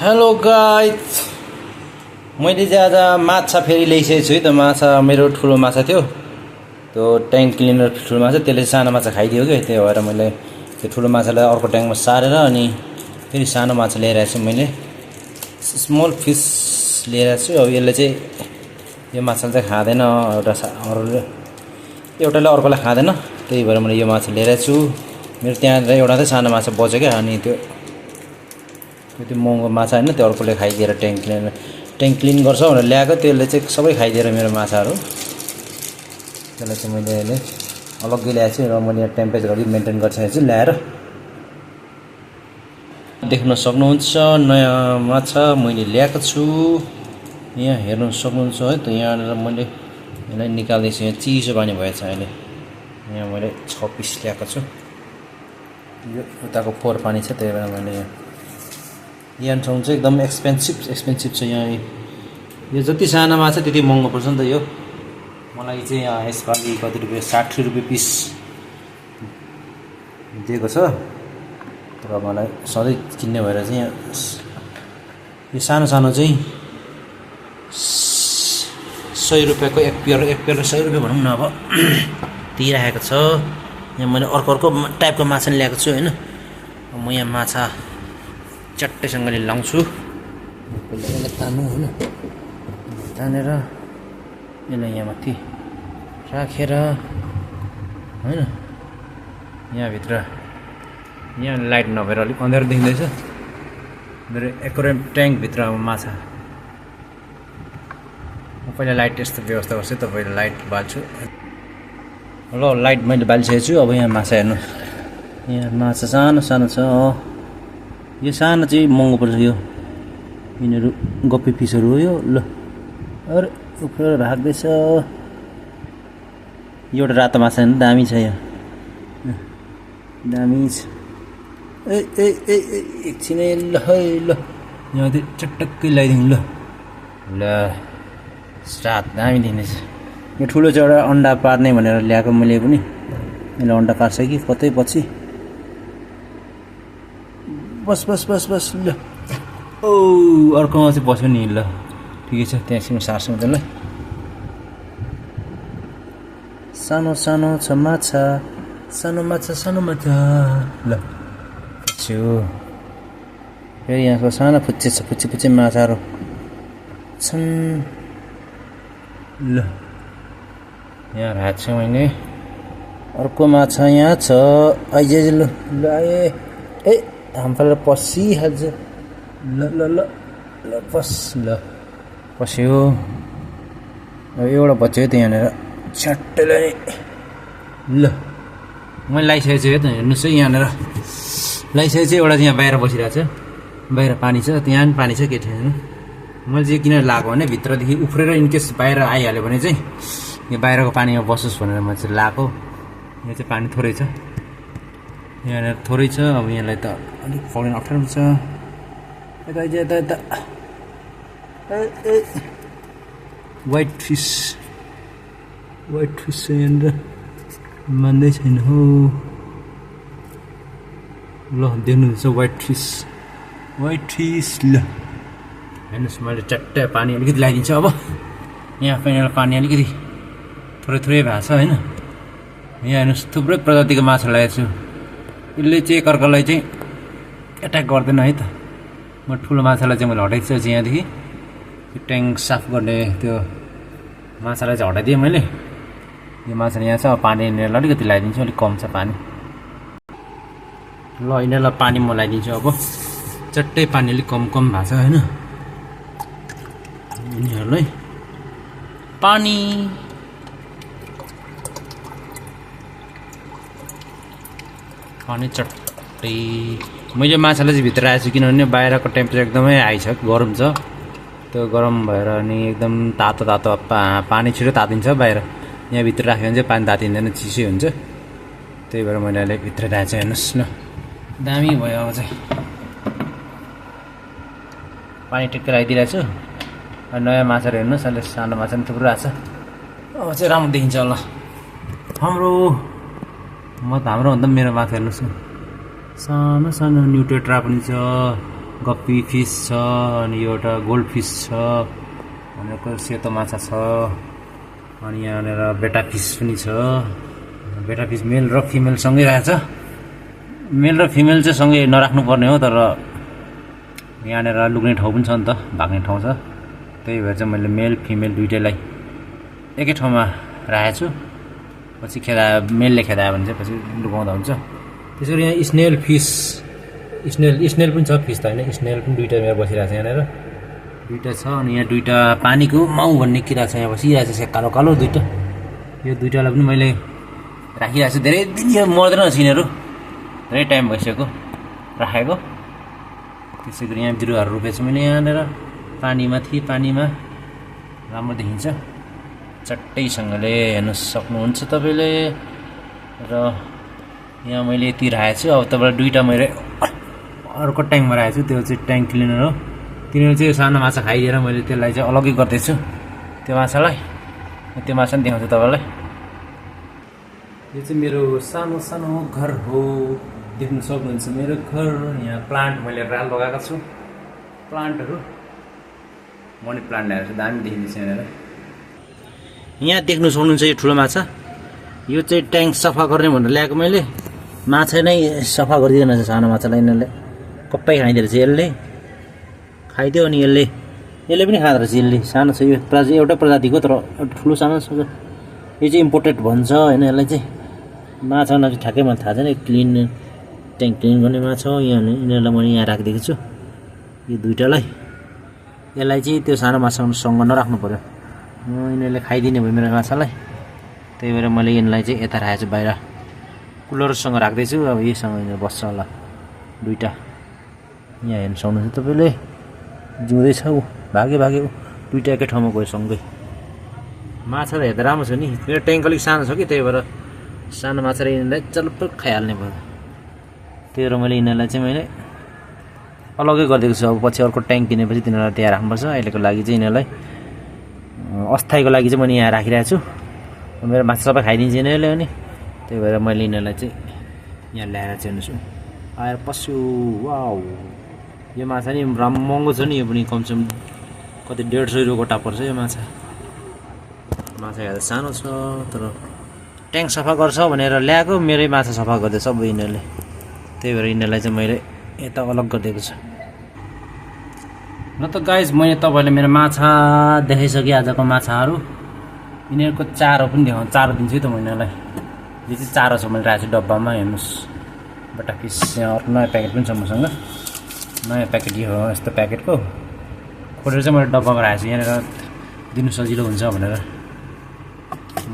Hello guys, मैले चाहिँ आज माछा फेरि ल्याइसकेको छु है त। माछा मेरो ठुलो माछा थियो, त्यो ट्याङ्क क्लिनर ठुलो माछा, त्यसले सानो माछा खाइदियो कि, त्यही भएर मैले त्यो ठुलो माछालाई अर्को ट्याङ्कमा सारेर अनि फेरि सानो माछा ल्याइरहेको छु। मैले स्मल फिस ल्याइरहेको छु। अब यसले चाहिँ यो माछाले चाहिँ खाँदैन, एउटाले अर्कोलाई खाँदैन, त्यही भएर मैले यो माछा ल्याइरहेको छु। मेरो त्यहाँ एउटा चाहिँ सानो माछा बच्यो क्या, अनि त्यो महँगो माछा होइन, त्यो अर्कोले खाइदिएर ट्याङ्क क्लिन गर्छ भनेर ल्याएको, त्यसले चाहिँ सबै खाइदिएर मेरो माछाहरू। त्यसलाई चाहिँ मैले अहिले अलग्गै ल्याएको छु र मैले यहाँ टेम्परेचर अलिक मेन्टेन गरिसकेको छु ल्याएर। देख्न सक्नुहुन्छ नयाँ माछा मैले ल्याएको छु, यहाँ हेर्न सक्नुहुन्छ है त। यहाँनिर मैले यसलाई निकाल्दैछु, यहाँ चिसो पानी भएछ अहिले। यहाँ मैले 6 पिस ल्याएको छु, यो उताको 4 पानी छ, त्यही भएर मैले यहाँ ठाउँ चाहिँ एकदम एक्सपेन्सिभ छ। यहाँ यो जति सानो माछा त्यति महँगो पर्छ नि त। यो मलाई चाहिँ यहाँ यसपालि कति रुपियाँ, 60 रुपियाँ पिस दिएको छ, तर मलाई सधैँ किन्ने भएर चाहिँ यहाँ यो सानो चाहिँ 100 रुपियाँको एक पेयर 100 रुपियाँ भनौँ न। अब दिइराखेको छ। यहाँ मैले अर्को टाइपको माछा ल्याएको छु होइन। म यहाँ माछा चट्टैसँगले लाउँछु। पहिला यसलाई तान्नु होइन, तानेर यसलाई यहाँ माथि राखेर होइन, यहाँभित्र यहाँ लाइट नभएर अलिक अँध्यारो देखिँदैछ। मेरो एक्वेरियम ट्याङ्कभित्र अब माछा, म पहिला लाइट यस्तो व्यवस्था गर्छु, तपाईँले लाइट बाल्छु। ल लाइट मैले बालिसकेको छु। अब यहाँ माछा हेर्नु, यहाँ माछा सानो छ। यो सानो चाहिँ महँगो पर्छ। यो यिनीहरू गप्पी फिसहरू हो यो। ल अरे उफ्रेर भाग्दैछ। एउटा रातो माछा होइन, दामी छ यहाँ, दामी छ। एकछिनै ल ल यहाँ चाहिँ चटक्कै लगाइदिउँ। ल स्टार्ट, दामी देखिँदैछ। यो ठुलो चाहिँ एउटा अन्डा पार्ने भनेर ल्याएको मैले पनि। यसले अन्डा पार्छ कि कतै पछि। बस ल। ओ अर्कोमा चाहिँ बस्यो नि। ल ठिकै छ, त्यहाँसम्म सार्छौँ त्यसलाई। सानो छ माछा, सानो माछा। ल छु फेरि यहाँको सानो फुच्चे माछाहरू छन्। ल यहाँ राखेको छु मैले। अर्को माछा यहाँ छ। आइज ल आए। हामफालेर पसिहाल्छ। ल पस। ल पस्यो। अब एउटा बच्यो त यहाँनिर छ्याट्टैलाई। ल मैले लगाइसकेको छु त, हेर्नुहोस् है यहाँनिर लगाइसकेको छु। एउटा चाहिँ यहाँ बाहिर बसिरहेको छ, बाहिर पानी छ, त्यहाँ पनि पानी छ केटी। हेर्नु मैले चाहिँ किन लगाएको भने भित्रदेखि उफ्रेर इनकेस बाहिर आइहाल्यो भने चाहिँ यो बाहिरको पानीमा बसोस् भनेर मैले चाहिँ लगाएको। यहाँ चाहिँ पानी थोरै छ, यहाँनिर थोरै छ। अब यहाँलाई त अलिक पक्रिन अप्ठ्यारो छ। यता वाइट फिस छ यहाँनिर, मान्दै छैन हो। ल देख्नुहुन्छ वाइट फिस। ल हेर्नुहोस्, मैले चट्टै पानी अलिकति लगाइदिन्छु। अब यहाँ पनि पानी अलिकति थोरै भएको छ होइन। यहाँ हेर्नुहोस्, थुप्रै प्रजातिको माछा लगाएको छु। यसले चाहिँ एकअर्कालाई चाहिँ एट्याक गर्दैन है त। म ठुलो माछालाई चाहिँ मैले हटाइदिएको छु यहाँदेखि। त्यो ट्याङ्क साफ गर्ने त्यो माछालाई चाहिँ हटाइदिएँ मैले। यो माछा यहाँ छ, पानी यिनीहरूलाई अलिकति लगाइदिन्छु, अलिक कम छ पानी। ल यिनीहरूलाई पानी म लगाइदिन्छु। अब चट्टै पानी अलिक कम भएको छ होइन। यिनीहरूलाई पानी चट्टै। मैले माछालाई चाहिँ भित्र आएको छु, किनभने बाहिरको टेम्परेचर एकदमै हाई छ, गरम छ। त्यो गरम भएर अनि एकदम तातो पानी छिटो तातिन्छ बाहिर। यहाँ भित्र राख्यो भने चाहिँ पानी तातिँदैन, चिसै हुन्छ। त्यही भएर मैले अहिले भित्र राखेको छु। हेर्नुहोस् ल दामी भयो। अब चाहिँ पानी टिक्कै लगाइदिइरहेको छु। नयाँ माछाहरू हेर्नुहोस्, अहिले सानो माछा पनि थुप्रो आएको छ। अब चाहिँ राम्रो देखिन्छ होला हाम्रो भन्दा मेरो माछा हेर्नुहोस् न। सानो न्युटेट्रा पनि छ। गप्पी फिस छ अनि यो एउटा गोल्ड फिस छ अनि सेतो माछा छ अनि यहाँनिर बेटा फिस पनि छ। बेटा फिस मेल र फिमेल सँगै रहेछ। मेल र फिमेल चाहिँ सँगै नराख्नु पर्ने हो, तर यहाँनिर लुक्ने ठाउँ पनि छ नि त, भाग्ने ठाउँ छ। त्यही भएर चाहिँ मैले मेल फिमेल दुइटैलाई एकै ठाउँमा राखेको छु। पछि मेलले खेदायो भने चाहिँ पछि लुकाउँदा हुन्छ। त्यसरी यहाँ स्नेल फिस स्नेल पनि छ, फिस त होइन, स्नेल पनि दुइटा मेरो बसिरहेको छ यहाँनिर, दुइटा छ। अनि यहाँ दुइटा पानीको माउ भन्ने किरा छ यहाँ बसिरहेको छ, कालो कालो दुइटा। यो दुइटालाई पनि मैले राखिरहेको छु। धेरै दिन यो मर्दैन यिनीहरू, धेरै टाइम भइसक्यो राखेको। त्यसै गरी यहाँ बिरुवाहरू रोपेको छु मैले यहाँनिर पानीमा राम्रो देखिन्छ चट्टैसँगले, हेर्न सक्नुहुन्छ तपाईँले। र यहाँ मैले यति राखेको छु। अब तपाईँलाई दुइटा मैले अर्को ट्याङ्कमा राखेको छु, त्यो चाहिँ ट्याङ्क क्लिनर हो। तिनीहरू चाहिँ सानो माछा खाइदिएर मैले त्यसलाई चाहिँ अलग्गै गर्दैछु, त्यो माछालाई। त्यो माछा पनि देखाउँछु तपाईँलाई। यो चाहिँ मेरो सानो सानो घर हो, देख्न सक्नुहुन्छ मेरो घर। यहाँ प्लान्ट मैले लगाएको छु, प्लान्टहरू मनी प्लान्ट ल्याएर चाहिँ दामी देखिन्छ यहाँनिर। यहाँ देख्नु सक्नुहुन्छ यो ठुलो माछा, यो चाहिँ ट्याङ्क सफा गर्ने भनेर ल्याएको मैले। माछा नै सफा गरिदिँदैन रहेछ सानो माछालाई, यिनीहरूले कप्पै खाइदियो रहेछ। यसले खाइदियो अनि यसले पनि खाँदो रहेछ। यसले सानो छ, यो एउटा प्रजातिको, तर ठुलो सानो छ। यो चाहिँ इम्पोर्टेड भन्छ होइन यसलाई चाहिँ। माछा चाहिँ ठ्याक्कै मलाई थाहा छैन। क्लिन ट्याङ्क क्लिन गर्ने माछा हो। यिनीहरूलाई मैले यहाँ राखिदिएको छु, यो दुइटालाई। यसलाई चाहिँ त्यो सानो माछासँग नराख्नु पऱ्यो, यिनीहरूले खाइदिने भयो मेरो माछालाई। त्यही भएर मैले यिनीहरूलाई चाहिँ यता राखेको छु, बाहिर कुलरसँग राख्दैछु। अब यहीसँग यिनीहरू बस्छ होला दुइटा। यहाँ हेर्नु सक्नुहुन्छ तपाईँले, जिउँदैछ ऊ, भाग्यो दुइटा एकै ठाउँमा गयो सँगै। माछा त हेर्दा राम्रो छ नि, मेरो ट्याङ्क अलिक सानो छ कि, त्यही भएर सानो माछा र यिनीहरूलाई चल्प खाइहाल्ने भयो। त्यही भएर मैले यिनीहरूलाई चाहिँ मैले अलग्गै गरिदिएको छु। अब पछि अर्को ट्याङ्क किनेपछि तिनीहरूलाई त्यहाँ राख्नुपर्छ। अहिलेको लागि चाहिँ यिनीहरूलाई अस्थायीको लागि चाहिँ मैले यहाँ राखिरहेको छु। मेरो माछा सबै खाइदिन्छ यिनीहरूले, अनि त्यही भएर मैले यिनीहरूलाई चाहिँ यहाँ ल्याएर चाहिँ हेर्नुहोस् आएर पस्यो। वाउ, यो माछा नि महँगो छ नि, यो पनि कमसेकम कति 150 रुपियाँ गोटा पर्छ यो माछा। माछा हेर्दा सानो छ, तर ट्याङ्क सफा गर्छ भनेर ल्याएको, मेरै माछा सफा गरिदियो सबै यिनीहरूले। त्यही भएर यिनीहरूलाई चाहिँ मैले यता अलग गरिदिएको छु। ल त गाइज, मैले तपाईँहरूले मेरो माछा देखाइसकेँ, आजको माछाहरू। यिनीहरूको चारो पनि चारो दिन्छु त म यिनीहरूलाई। यो चाहिँ चारो छ, मैले राखेको छु डब्बामा, हेर्नुहोस्। बटा फिस यहाँ अर्को नयाँ प्याकेट पनि छ मसँग, नयाँ प्याकेट यो हो, यस्तो प्याकेटको खोलेर चाहिँ मैले डब्बामा राखेको छु, यहाँनिर दिनु सजिलो हुन्छ भनेर।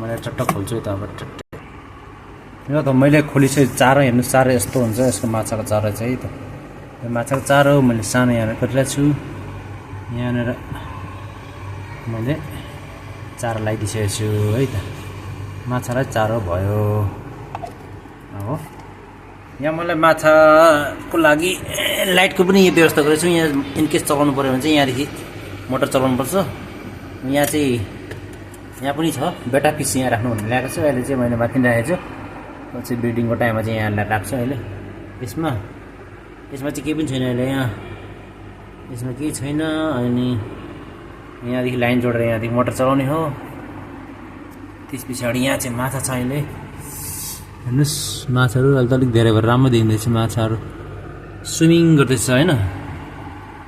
मैले चट्ट खोल्छु त, अब यो त मैले खोलिसकेँ चारो। हेर्नुहोस् चारो यस्तो हुन्छ, यसको माछाको चारो चाहिँ त, यो माछाको चारो मैले सानो यहाँनिर गरिरहेको छु। यहाँनिर मैले चारो लगाइदिइसकेको छु है त, माछालाई चारो भयो। हो, यहाँ मलाई माछाको लागि लाइटको पनि यो व्यवस्था गरेको छु। यहाँ इनकेस चलाउनु पऱ्यो भने चाहिँ यहाँदेखि मोटर चलाउनुपर्छ। यहाँ चाहिँ यहाँ पनि छ, बेटा फिस यहाँ राख्नु भनेर ल्याएको छु। अहिले चाहिँ मैले माथि राखेको छु, पछि ब्रिडिङको टाइममा चाहिँ यहाँ राख्छु। अहिले यसमा चाहिँ केही पनि छैन अहिले, यसमा केही छैन। अनि यहाँदेखि लाइन जोडेर यहाँदेखि मोटर चलाउने हो। त्यस पछाडि यहाँ चाहिँ माछा छ अहिले, हेर्नुहोस् माछाहरू अहिले त अलिक धेरै भएर राम्रो देखिँदैछ। माछाहरू स्विमिङ गर्दैछ होइन,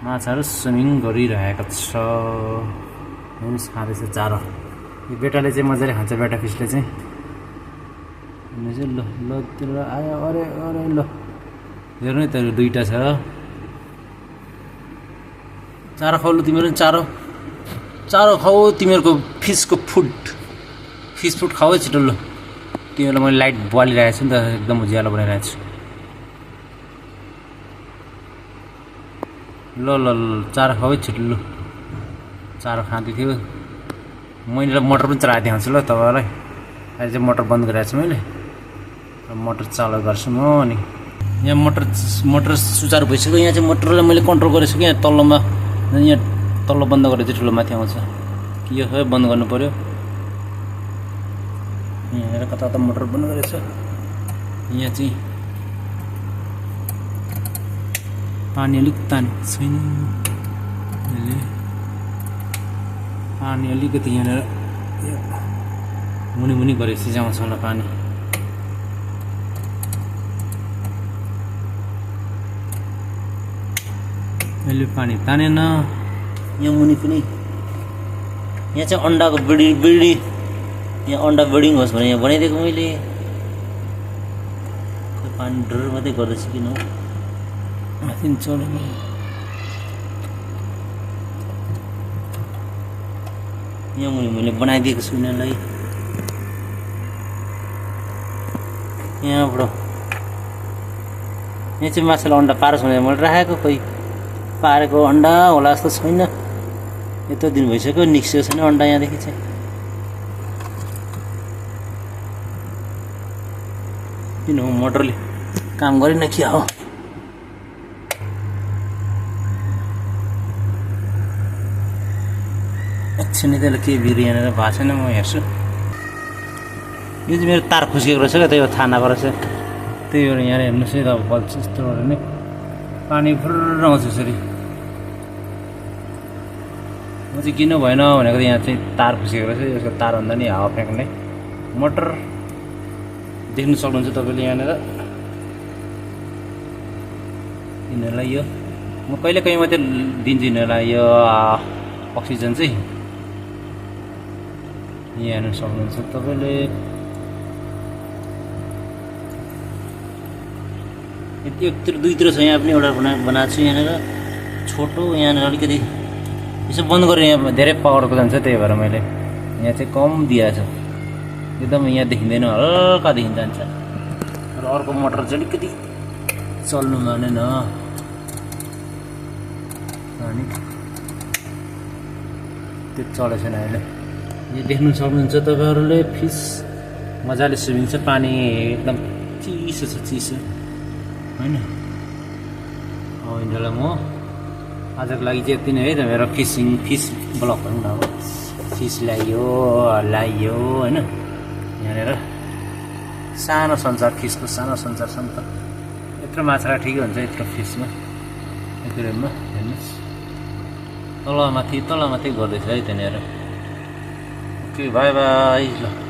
माछाहरू स्विमिङ गरिरहेको छ। हेर्नुहोस् खाँदैछ चारो। यो बेटाले चाहिँ मजाले खान्छ, बेटा फिसले चाहिँ। ल ल त्यो आयो, अरे अरे ल हेर्नु नि त, दुइटा छ। चारो खाऊ ल तिमीहरू, चारो खाऊ तिमीहरूको फिसको फिस फुड खाऊ छिटो। ल तिमीहरूलाई मैले लाइट बालिरहेको छु नि त, एकदम उज्यालो बनाइरहेको छु। ल ल ल चारो खाऊ छिटो। ल चारो खाँदै थियो, मैले मोटर पनि चलाएर देखाउँछु ल तपाईँलाई। अहिले चाहिँ मोटर बन्द गरिरहेको छु मैले, मोटर चालु गर्छु म। अनि यहाँ मोटर सुचारू भइसक्यो। यहाँ चाहिँ मोटरलाई मैले कन्ट्रोल गरेको छु कि यहाँ तल्लोमा, यहाँ तल्लो बन्द गरेर चाहिँ ठुलो माथि आउँछ कि यो खै बन्द गर्नु पऱ्यो। यहाँ कता मोटर बन्द गरेको छ। यहाँ चाहिँ पानी अलिक तानेको छैन अहिले पानी अलिकति यहाँनिर मुनि मुनि गरेपछि जाउँछ होला पानी अहिले पानी तानेन यहाँ मुनि पनि यहाँ चाहिँ अन्डाको बिडी यहाँ अन्डा ब्रिडिङ होस् भने यहाँ बनाइदिएको मैले पानी डर मात्रै गर्दैछ किन हो माथि चढ्नु यहाँ मुनि मैले बनाइदिएको छु यिनीहरूलाई यहाँबाट यहाँ चाहिँ माछाले अन्डा पारोस् भनेर मैले राखेको खोइ पारेको अन्डा होला जस्तो छैन यत्रो दिन भइसक्यो निस्केको छैन अन्डा यहाँदेखि चाहिँ किन हो मोटरले काम गरेन क्या हो एकछिन त्यसले के बिग्रियो यहाँनिर भएको छैन म हेर्छु यो चाहिँ मेरो तार खुस्किएको रहेछ क्या त्यही भएर थाहा नएको रहेछ त्यही भएर यहाँ हेर्नुहोस् है त अब बल्छ यस्तो गरेर नै पानी फुर्र आउँछ यसरी म चाहिँ किन भएन भनेको यहाँ चाहिँ तार खुस्किएको रहेछ यसको तारभन्दा नि हावा फ्याँक्ने मोटर देख्नु सक्नुहुन्छ तपाईँले यहाँनिर यिनीहरूलाई यो म कहिले कहीँ मात्रै दिन्छु यिनीहरूलाई यो अक्सिजन चाहिँ यहाँ हेर्नु सक्नुहुन्छ तपाईँले एकतिर दुईतिर छ यहाँ पनि एउटा बनाएको छु यहाँनिर छोटो यहाँनिर अलिकति यसो बन्द गरेर यहाँ धेरै पावरको जान्छ त्यही भएर मैले यहाँ चाहिँ कम दिएको छु एकदम यहाँ देखिँदैन हल्का देखिन्छ जान्छ र अर्को मोटर चाहिँ अलिकति चल्नु मानेन अनि त्यो चलेको छैन अहिले यो देख्नु सक्नुहुन्छ तपाईँहरूले फिस मजाले स्विमिङ छ पानी एकदम चिसो छ चिसो होइन अब यिनीहरूलाई म आजको लागि चाहिँ यति नै है त मेरो फिस ब्लग भनौँ न अब फिस ल्याइयो होइन यहाँनिर सानो संसार फिसको सानो संसार छ नि त यत्रो माछा ठिकै हुन्छ यत्रो फिसमा एक्वेरियममा हेर्नुहोस् तल माथि गर्दैछ है त्यहाँनिर ओके बाई बाई ल